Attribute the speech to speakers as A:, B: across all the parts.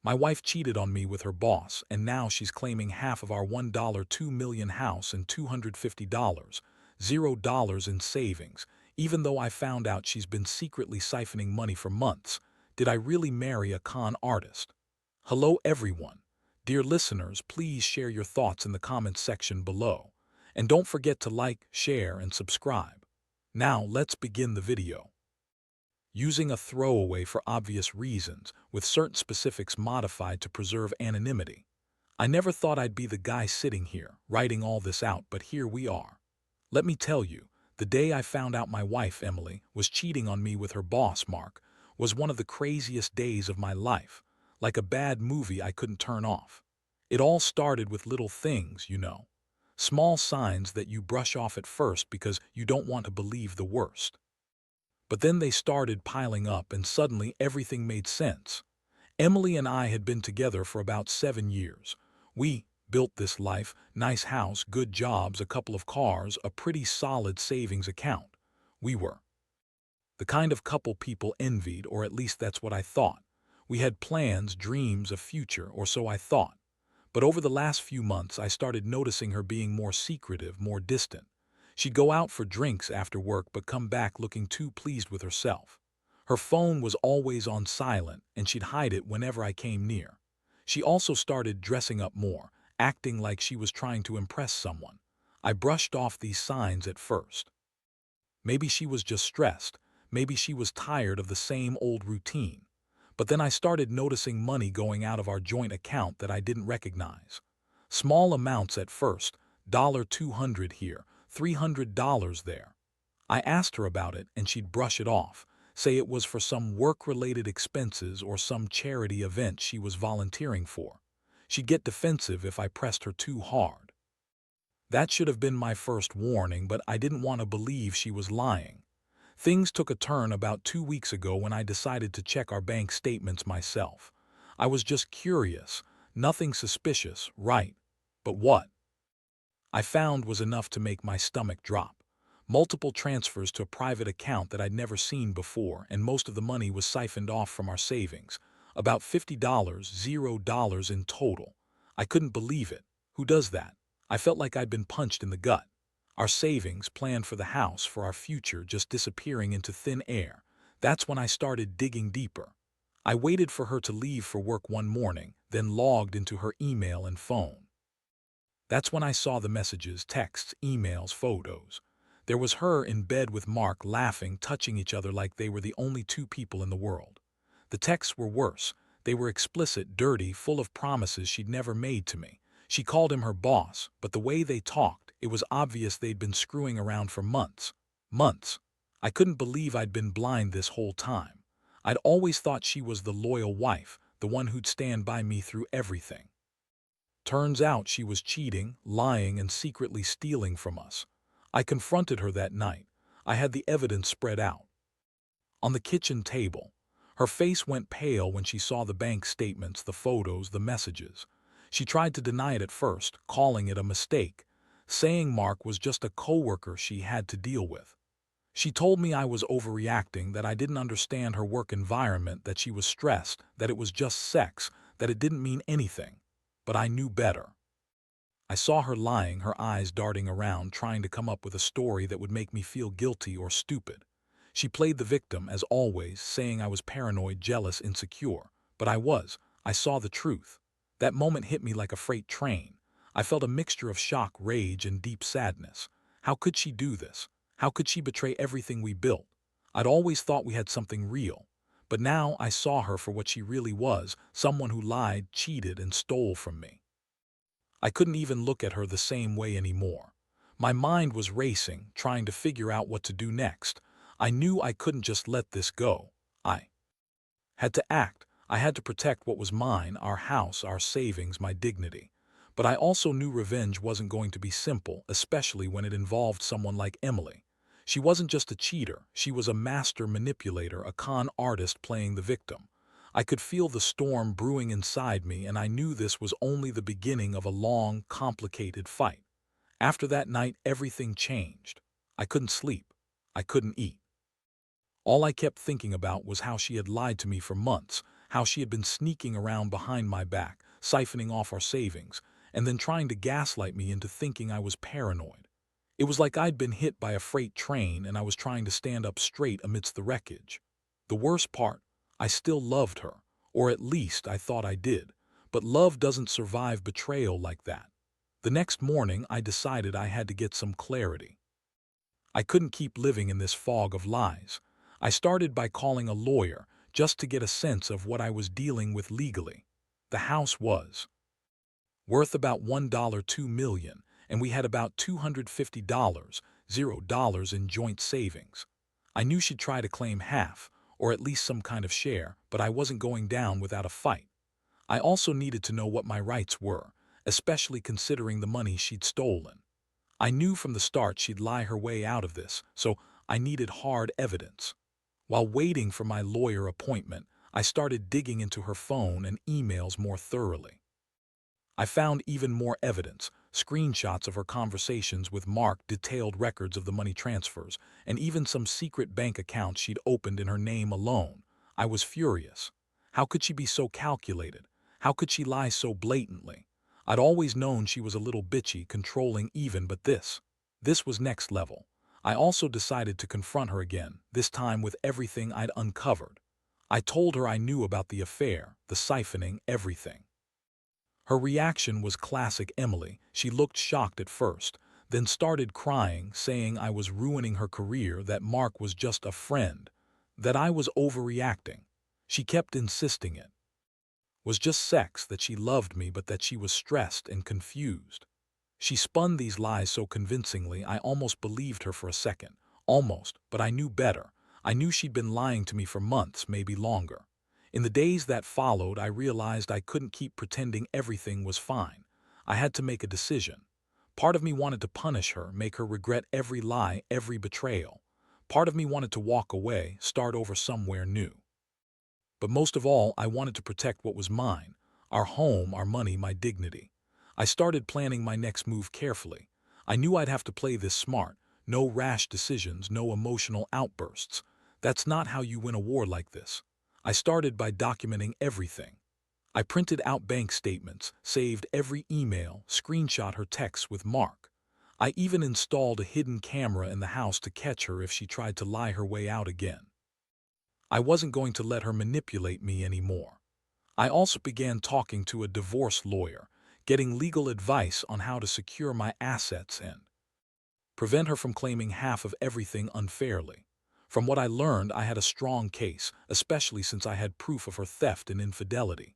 A: My wife cheated on me with her boss, and now she's claiming half of our $2 million house and $250, $0 in savings, even though I found out she's been secretly siphoning money for months. Did I really marry a con artist? Hello everyone. Dear listeners, please share your thoughts in the comments section below. And don't forget to like, share, and subscribe. Now let's begin the video. Using a throwaway for obvious reasons, with certain specifics modified to preserve anonymity. I never thought I'd be the guy sitting here, writing all this out, but here we are. Let me tell you, the day I found out my wife, Emily, was cheating on me with her boss, Mark, was one of the craziest days of my life, like a bad movie I couldn't turn off. It all started with little things, you know. Small signs that you brush off at first because you don't want to believe the worst. But then they started piling up and suddenly everything made sense. Emily and I had been together for about 7 years. We built this life, nice house, good jobs, a couple of cars, a pretty solid savings account. We were the kind of couple people envied, or at least that's what I thought. We had plans, dreams, a future, or so I thought. But over the last few months, I started noticing her being more secretive, more distant. She'd go out for drinks after work but come back looking too pleased with herself. Her phone was always on silent, and she'd hide it whenever I came near. She also started dressing up more, acting like she was trying to impress someone. I brushed off these signs at first. Maybe she was just stressed. Maybe she was tired of the same old routine. But then I started noticing money going out of our joint account that I didn't recognize. Small amounts at first, $200 here, $300 there. I asked her about it and she'd brush it off, say it was for some work-related expenses or some charity event she was volunteering for. She'd get defensive if I pressed her too hard. That should have been my first warning, but I didn't want to believe she was lying. Things took a turn about 2 weeks ago when I decided to check our bank statements myself. I was just curious, nothing suspicious, right? But what I found was enough to make my stomach drop. Multiple transfers to a private account that I'd never seen before, and most of the money was siphoned off from our savings. About $50, $0 in total. I couldn't believe it. Who does that? I felt like I'd been punched in the gut. Our savings, planned for the house, for our future, just disappearing into thin air. That's when I started digging deeper. I waited for her to leave for work one morning, then logged into her email and phone. That's when I saw the messages, texts, emails, photos. There was her in bed with Mark, laughing, touching each other like they were the only two people in the world. The texts were worse. They were explicit, dirty, full of promises she'd never made to me. She called him her boss, but the way they talked, it was obvious they'd been screwing around for months. Months. I couldn't believe I'd been blind this whole time. I'd always thought she was the loyal wife, the one who'd stand by me through everything. Turns out she was cheating, lying, and secretly stealing from us. I confronted her that night. I had the evidence spread out on the kitchen table. Her face went pale when she saw the bank statements, the photos, the messages. She tried to deny it at first, calling it a mistake, saying Mark was just a coworker she had to deal with. She told me I was overreacting, that I didn't understand her work environment, that she was stressed, that it was just sex, that it didn't mean anything. But I knew better. I saw her lying, her eyes darting around, trying to come up with a story that would make me feel guilty or stupid. She played the victim, as always, saying I was paranoid, jealous, insecure. But I saw the truth. That moment hit me like a freight train. I felt a mixture of shock, rage, and deep sadness. How could she do this? How could she betray everything we built? I'd always thought we had something real. But now I saw her for what she really was, someone who lied, cheated, and stole from me. I couldn't even look at her the same way anymore. My mind was racing, trying to figure out what to do next. I knew I couldn't just let this go. I had to act. I had to protect what was mine, our house, our savings, my dignity. But I also knew revenge wasn't going to be simple, especially when it involved someone like Emily. She wasn't just a cheater, she was a master manipulator, a con artist playing the victim. I could feel the storm brewing inside me, and I knew this was only the beginning of a long, complicated fight. After that night, everything changed. I couldn't sleep. I couldn't eat. All I kept thinking about was how she had lied to me for months, how she had been sneaking around behind my back, siphoning off our savings, and then trying to gaslight me into thinking I was paranoid. It was like I'd been hit by a freight train and I was trying to stand up straight amidst the wreckage. The worst part, I still loved her, or at least I thought I did, but love doesn't survive betrayal like that. The next morning, I decided I had to get some clarity. I couldn't keep living in this fog of lies. I started by calling a lawyer just to get a sense of what I was dealing with legally. The house was worth about $1.2 million, and we had about $250, $0 in joint savings. I knew she'd try to claim half, or at least some kind of share, but I wasn't going down without a fight. I also needed to know what my rights were, especially considering the money she'd stolen. I knew from the start she'd lie her way out of this, so I needed hard evidence. While waiting for my lawyer appointment, I started digging into her phone and emails more thoroughly. I found even more evidence, screenshots of her conversations with Mark, detailed records of the money transfers, and even some secret bank accounts she'd opened in her name alone. I was furious. How could she be so calculated? How could she lie so blatantly? I'd always known she was a little bitchy, controlling even, but this was next level. I also decided to confront her again, this time with everything I'd uncovered. I told her I knew about the affair, the siphoning, everything. Her reaction was classic Emily. She looked shocked at first, then started crying, saying I was ruining her career, that Mark was just a friend, that I was overreacting. She kept insisting it was just sex, that she loved me, but that she was stressed and confused. She spun these lies so convincingly I almost believed her for a second. Almost, but I knew better. I knew she'd been lying to me for months, maybe longer. In the days that followed, I realized I couldn't keep pretending everything was fine. I had to make a decision. Part of me wanted to punish her, make her regret every lie, every betrayal. Part of me wanted to walk away, start over somewhere new. But most of all, I wanted to protect what was mine, our home, our money, my dignity. I started planning my next move carefully. I knew I'd have to play this smart. No rash decisions, no emotional outbursts. That's not how you win a war like this. I started by documenting everything. I printed out bank statements, saved every email, screenshot her texts with Mark. I even installed a hidden camera in the house to catch her if she tried to lie her way out again. I wasn't going to let her manipulate me anymore. I also began talking to a divorce lawyer, getting legal advice on how to secure my assets and prevent her from claiming half of everything unfairly. From what I learned, I had a strong case, especially since I had proof of her theft and infidelity.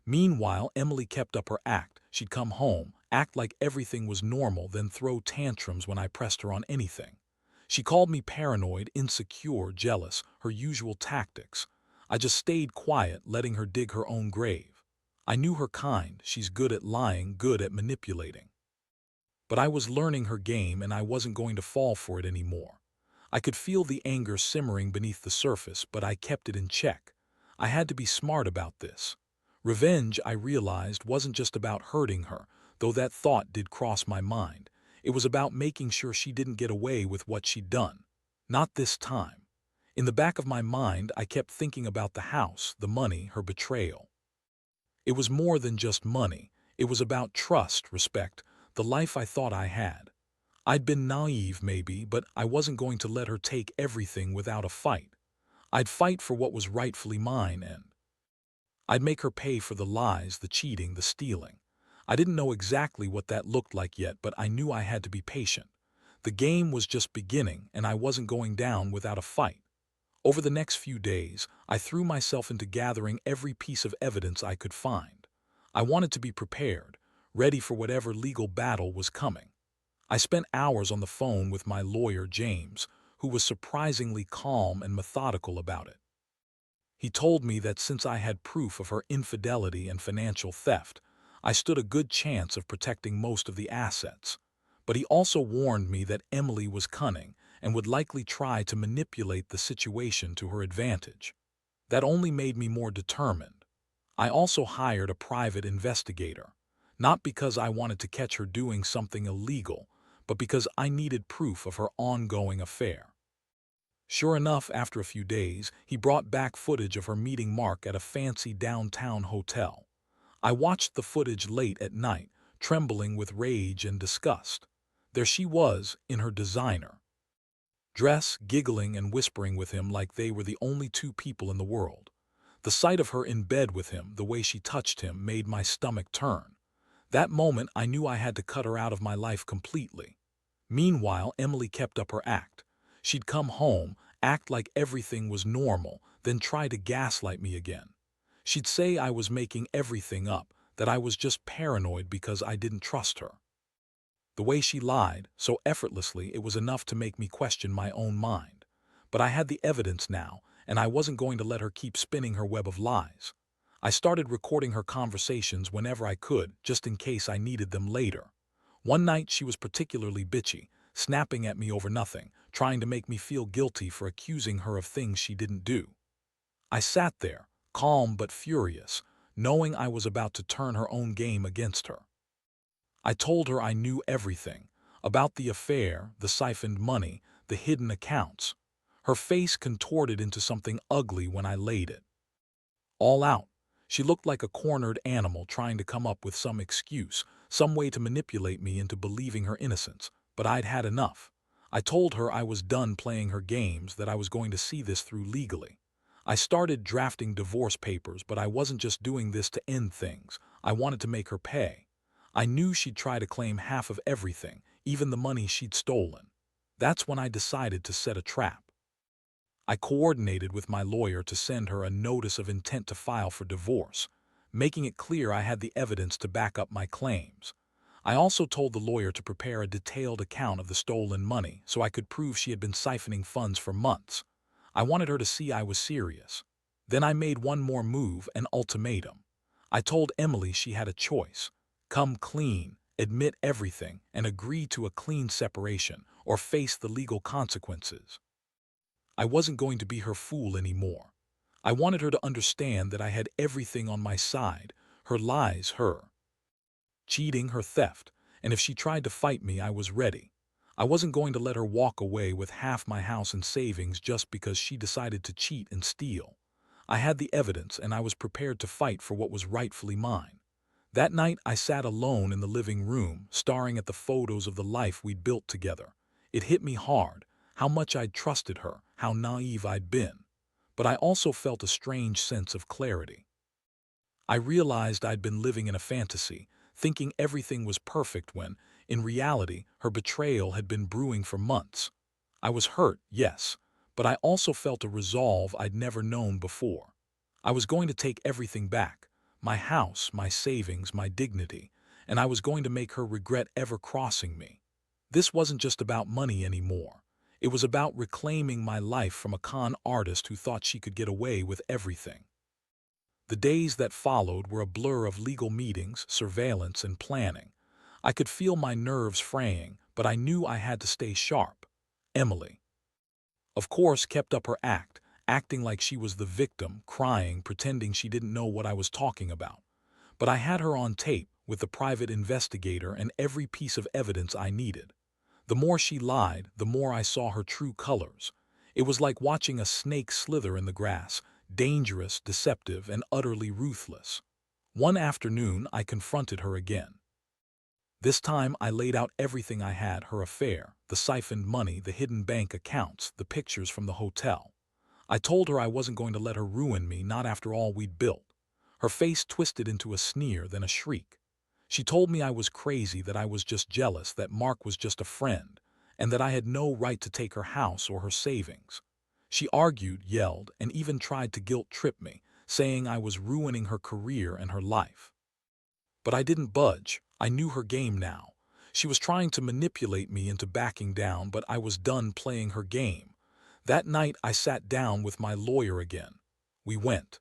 A: Meanwhile, Emily kept up her act. She'd come home, act like everything was normal, then throw tantrums when I pressed her on anything. She called me paranoid, insecure, jealous, her usual tactics. I just stayed quiet, letting her dig her own grave. I knew her kind. She's good at lying, good at manipulating. But I was learning her game, and I wasn't going to fall for it anymore. I could feel the anger simmering beneath the surface, but I kept it in check. I had to be smart about this. Revenge, I realized, wasn't just about hurting her, though that thought did cross my mind. It was about making sure she didn't get away with what she'd done. Not this time. In the back of my mind, I kept thinking about the house, the money, her betrayal. It was more than just money. It was about trust, respect, the life I thought I had. I'd been naive, maybe, but I wasn't going to let her take everything without a fight. I'd fight for what was rightfully mine, and I'd make her pay for the lies, the cheating, the stealing. I didn't know exactly what that looked like yet, but I knew I had to be patient. The game was just beginning, and I wasn't going down without a fight. Over the next few days, I threw myself into gathering every piece of evidence I could find. I wanted to be prepared, ready for whatever legal battle was coming. I spent hours on the phone with my lawyer, James, who was surprisingly calm and methodical about it. He told me that since I had proof of her infidelity and financial theft, I stood a good chance of protecting most of the assets. But he also warned me that Emily was cunning and would likely try to manipulate the situation to her advantage. That only made me more determined. I also hired a private investigator, not because I wanted to catch her doing something illegal, but because I needed proof of her ongoing affair. Sure enough, after a few days, he brought back footage of her meeting Mark at a fancy downtown hotel. I watched the footage late at night, trembling with rage and disgust. There she was, in her designer dress, giggling and whispering with him like they were the only two people in the world. The sight of her in bed with him, the way she touched him, made my stomach turn. That moment I knew I had to cut her out of my life completely. Meanwhile, Emily kept up her act. She'd come home, act like everything was normal, then try to gaslight me again. She'd say I was making everything up, that I was just paranoid because I didn't trust her. The way she lied, so effortlessly, it was enough to make me question my own mind. But I had the evidence now, and I wasn't going to let her keep spinning her web of lies. I started recording her conversations whenever I could, just in case I needed them later. One night she was particularly bitchy, snapping at me over nothing, trying to make me feel guilty for accusing her of things she didn't do. I sat there, calm but furious, knowing I was about to turn her own game against her. I told her I knew everything about the affair, the siphoned money, the hidden accounts. Her face contorted into something ugly when I laid it all out. She looked like a cornered animal trying to come up with some excuse, some way to manipulate me into believing her innocence. But I'd had enough. I told her I was done playing her games, that I was going to see this through legally. I started drafting divorce papers, but I wasn't just doing this to end things. I wanted to make her pay. I knew she'd try to claim half of everything, even the money she'd stolen. That's when I decided to set a trap. I coordinated with my lawyer to send her a notice of intent to file for divorce, making it clear I had the evidence to back up my claims. I also told the lawyer to prepare a detailed account of the stolen money so I could prove she had been siphoning funds for months. I wanted her to see I was serious. Then I made one more move, an ultimatum. I told Emily she had a choice: come clean, admit everything, and agree to a clean separation, or face the legal consequences. I wasn't going to be her fool anymore. I wanted her to understand that I had everything on my side: her lies, her cheating, her theft, and if she tried to fight me, I was ready. I wasn't going to let her walk away with half my house and savings just because she decided to cheat and steal. I had the evidence, and I was prepared to fight for what was rightfully mine. That night I sat alone in the living room, staring at the photos of the life we'd built together. It hit me hard, how much I'd trusted her, how naive I'd been. But I also felt a strange sense of clarity. I realized I'd been living in a fantasy, thinking everything was perfect when, in reality, her betrayal had been brewing for months. I was hurt, yes, but I also felt a resolve I'd never known before. I was going to take everything back: my house, my savings, my dignity, and I was going to make her regret ever crossing me. This wasn't just about money anymore. It was about reclaiming my life from a con artist who thought she could get away with everything. The days that followed were a blur of legal meetings, surveillance, and planning. I could feel my nerves fraying, but I knew I had to stay sharp. Emily, of course, kept up her act, acting like she was the victim, crying, pretending she didn't know what I was talking about. But I had her on tape, with the private investigator and every piece of evidence I needed. The more she lied, the more I saw her true colors. It was like watching a snake slither in the grass, dangerous, deceptive, and utterly ruthless. One afternoon, I confronted her again. This time, I laid out everything I had: her affair, the siphoned money, the hidden bank accounts, the pictures from the hotel. I told her I wasn't going to let her ruin me, not after all we'd built. Her face twisted into a sneer, then a shriek. She told me I was crazy, that I was just jealous, that Mark was just a friend, and that I had no right to take her house or her savings. She argued, yelled, and even tried to guilt-trip me, saying I was ruining her career and her life. But I didn't budge. I knew her game now. She was trying to manipulate me into backing down, but I was done playing her game. That night I sat down with my lawyer again. We went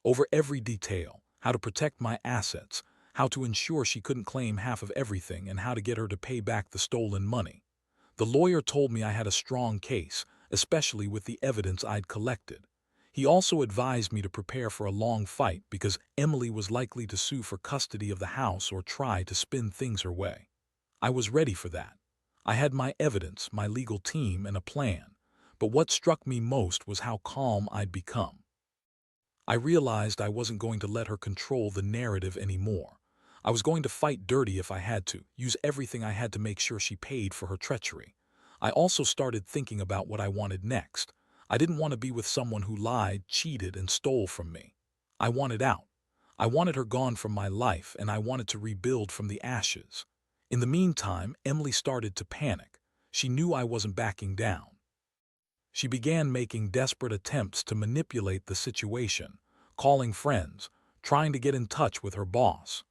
A: over every detail: how to protect my assets, how to ensure she couldn't claim half of everything, and how to get her to pay back the stolen money. The lawyer told me I had a strong case, especially with the evidence I'd collected. He also advised me to prepare for a long fight because Emily was likely to sue for custody of the house or try to spin things her way. I was ready for that. I had my evidence, my legal team, and a plan. But what struck me most was how calm I'd become. I realized I wasn't going to let her control the narrative anymore. I was going to fight dirty if I had to, use everything I had to make sure she paid for her treachery. I also started thinking about what I wanted next. I didn't want to be with someone who lied, cheated, and stole from me. I wanted out. I wanted her gone from my life, and I wanted to rebuild from the ashes. In the meantime, Emily started to panic. She knew I wasn't backing down. She began making desperate attempts to manipulate the situation, calling friends, trying to get in touch with her boss.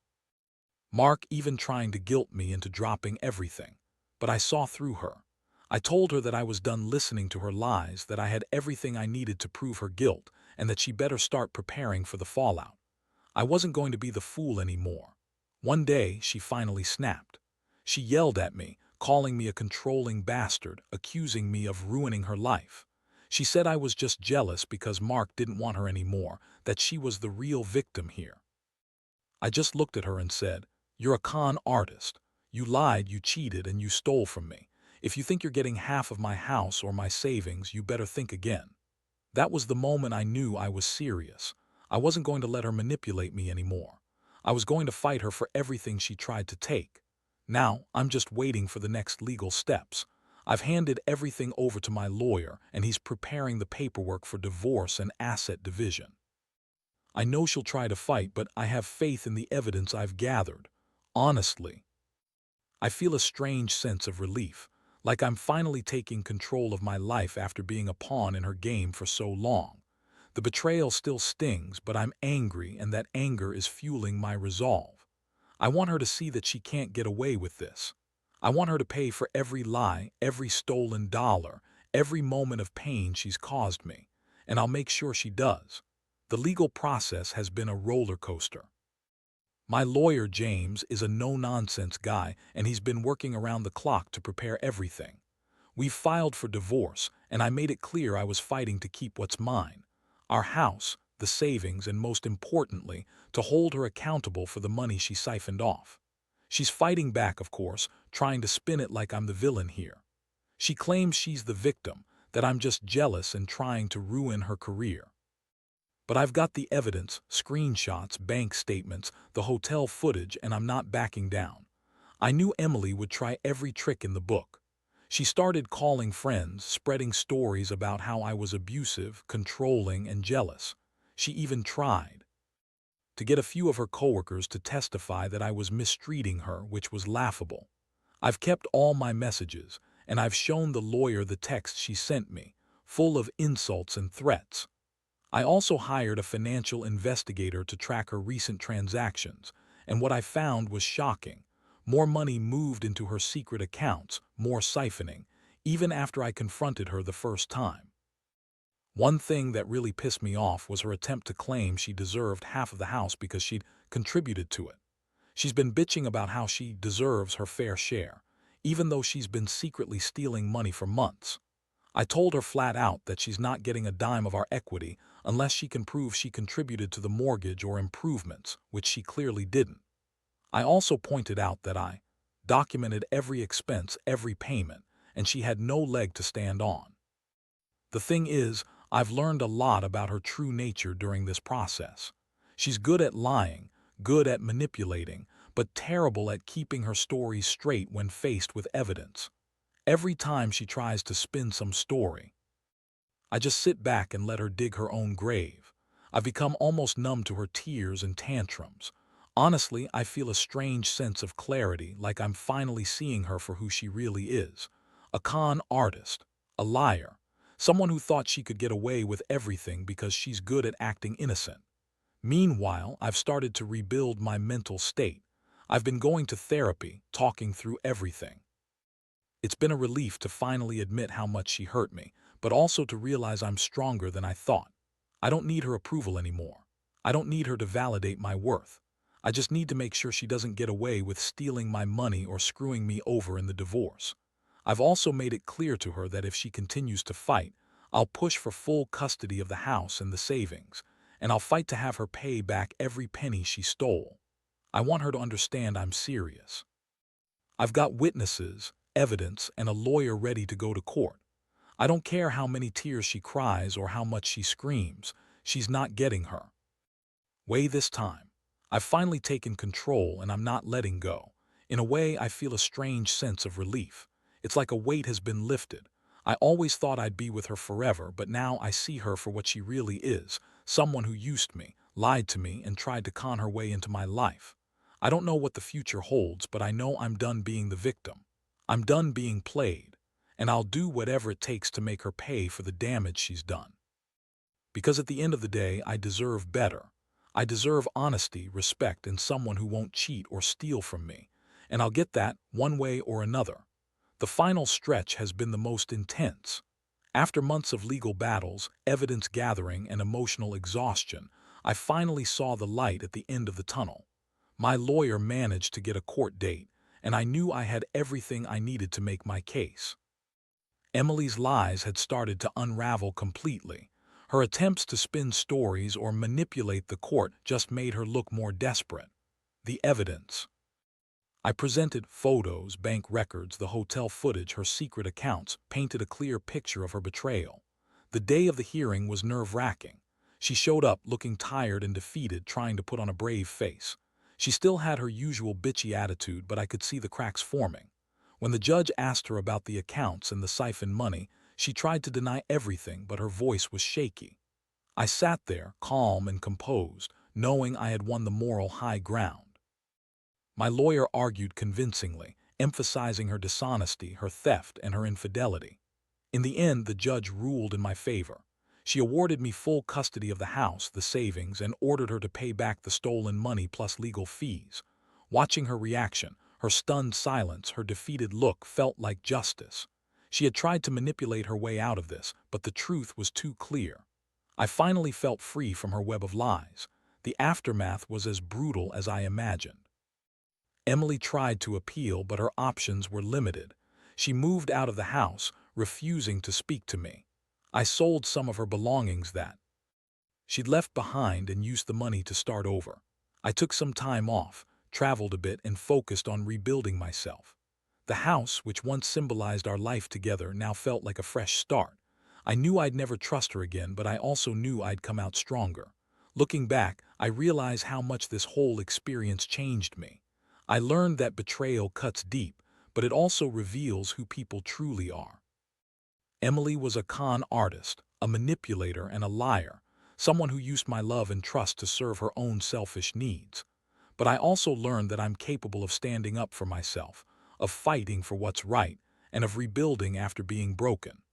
A: Mark even trying to guilt me into dropping everything. But I saw through her. I told her that I was done listening to her lies, that I had everything I needed to prove her guilt, and that she better start preparing for the fallout. I wasn't going to be the fool anymore. One day, she finally snapped. She yelled at me, calling me a controlling bastard, accusing me of ruining her life. She said I was just jealous because Mark didn't want her anymore, that she was the real victim here. I just looked at her and said, "You're a con artist. You lied, you cheated, and you stole from me. If you think you're getting half of my house or my savings, you better think again." That was the moment I knew I was serious. I wasn't going to let her manipulate me anymore. I was going to fight her for everything she tried to take. Now, I'm just waiting for the next legal steps. I've handed everything over to my lawyer, and he's preparing the paperwork for divorce and asset division. I know she'll try to fight, but I have faith in the evidence I've gathered. Honestly, I feel a strange sense of relief, like I'm finally taking control of my life after being a pawn in her game for so long. The betrayal still stings, but I'm angry, and that anger is fueling my resolve. I want her to see that she can't get away with this. I want her to pay for every lie, every stolen dollar, every moment of pain she's caused me, and I'll make sure she does. The legal process has been a roller coaster. My lawyer, James, is a no-nonsense guy, and he's been working around the clock to prepare everything. We've filed for divorce, and I made it clear I was fighting to keep what's mine: our house, the savings, and most importantly, to hold her accountable for the money she siphoned off. She's fighting back, of course, trying to spin it like I'm the villain here. She claims she's the victim, that I'm just jealous and trying to ruin her career. But I've got the evidence, screenshots, bank statements, the hotel footage, and I'm not backing down. I knew Emily would try every trick in the book. She started calling friends, spreading stories about how I was abusive, controlling, and jealous. She even tried to get a few of her coworkers to testify that I was mistreating her, which was laughable. I've kept all my messages, and I've shown the lawyer the text she sent me, full of insults and threats. I also hired a financial investigator to track her recent transactions, and what I found was shocking. More money moved into her secret accounts, more siphoning, even after I confronted her the first time. One thing that really pissed me off was her attempt to claim she deserved half of the house because she'd contributed to it. She's been bitching about how she deserves her fair share, even though she's been secretly stealing money for months. I told her flat out that she's not getting a dime of our equity unless she can prove she contributed to the mortgage or improvements, which she clearly didn't. I also pointed out that I documented every expense, every payment, and she had no leg to stand on. The thing is, I've learned a lot about her true nature during this process. She's good at lying, good at manipulating, but terrible at keeping her stories straight when faced with evidence. Every time she tries to spin some story, I just sit back and let her dig her own grave. I've become almost numb to her tears and tantrums. Honestly, I feel a strange sense of clarity, like I'm finally seeing her for who she really is. A con artist, a liar, someone who thought she could get away with everything because she's good at acting innocent. Meanwhile, I've started to rebuild my mental state. I've been going to therapy, talking through everything. It's been a relief to finally admit how much she hurt me, but also to realize I'm stronger than I thought. I don't need her approval anymore. I don't need her to validate my worth. I just need to make sure she doesn't get away with stealing my money or screwing me over in the divorce. I've also made it clear to her that if she continues to fight, I'll push for full custody of the house and the savings, and I'll fight to have her pay back every penny she stole. I want her to understand I'm serious. I've got witnesses, evidence, and a lawyer ready to go to court. I don't care how many tears she cries or how much she screams, she's not getting her way this time. I've finally taken control and I'm not letting go. In a way, I feel a strange sense of relief. It's like a weight has been lifted. I always thought I'd be with her forever, but now I see her for what she really is, someone who used me, lied to me, and tried to con her way into my life. I don't know what the future holds, but I know I'm done being the victim. I'm done being played, and I'll do whatever it takes to make her pay for the damage she's done. Because at the end of the day, I deserve better. I deserve honesty, respect, and someone who won't cheat or steal from me. And I'll get that one way or another. The final stretch has been the most intense. After months of legal battles, evidence gathering, and emotional exhaustion, I finally saw the light at the end of the tunnel. My lawyer managed to get a court date, and I knew I had everything I needed to make my case. Emily's lies had started to unravel completely. Her attempts to spin stories or manipulate the court just made her look more desperate. The evidence. I presented photos, bank records, the hotel footage, her secret accounts, painted a clear picture of her betrayal. The day of the hearing was nerve-wracking. She showed up looking tired and defeated, trying to put on a brave face. She still had her usual bitchy attitude, but I could see the cracks forming. When the judge asked her about the accounts and the siphoned money, she tried to deny everything, but her voice was shaky. I sat there, calm and composed, knowing I had won the moral high ground. My lawyer argued convincingly, emphasizing her dishonesty, her theft, and her infidelity. In the end, the judge ruled in my favor. She awarded me full custody of the house, the savings, and ordered her to pay back the stolen money plus legal fees. Watching her reaction, her stunned silence, her defeated look felt like justice. She had tried to manipulate her way out of this, but the truth was too clear. I finally felt free from her web of lies. The aftermath was as brutal as I imagined. Emily tried to appeal, but her options were limited. She moved out of the house, refusing to speak to me. I sold some of her belongings that she'd left behind and used the money to start over. I took some time off, traveled a bit, and focused on rebuilding myself. The house, which once symbolized our life together, now felt like a fresh start. I knew I'd never trust her again, but I also knew I'd come out stronger. Looking back, I realized how much this whole experience changed me. I learned that betrayal cuts deep, but it also reveals who people truly are. Emily was a con artist, a manipulator, and a liar, someone who used my love and trust to serve her own selfish needs. But I also learned that I'm capable of standing up for myself, of fighting for what's right, and of rebuilding after being broken.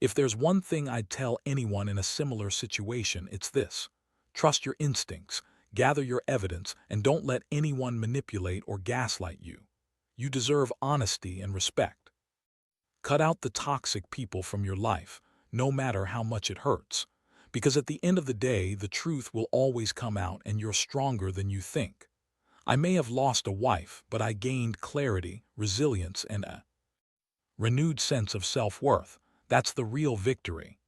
A: If there's one thing I'd tell anyone in a similar situation, it's this: trust your instincts, gather your evidence, and don't let anyone manipulate or gaslight you. You deserve honesty and respect. Cut out the toxic people from your life, no matter how much it hurts. Because at the end of the day, the truth will always come out and you're stronger than you think. I may have lost a wife, but I gained clarity, resilience, and a renewed sense of self-worth. That's the real victory.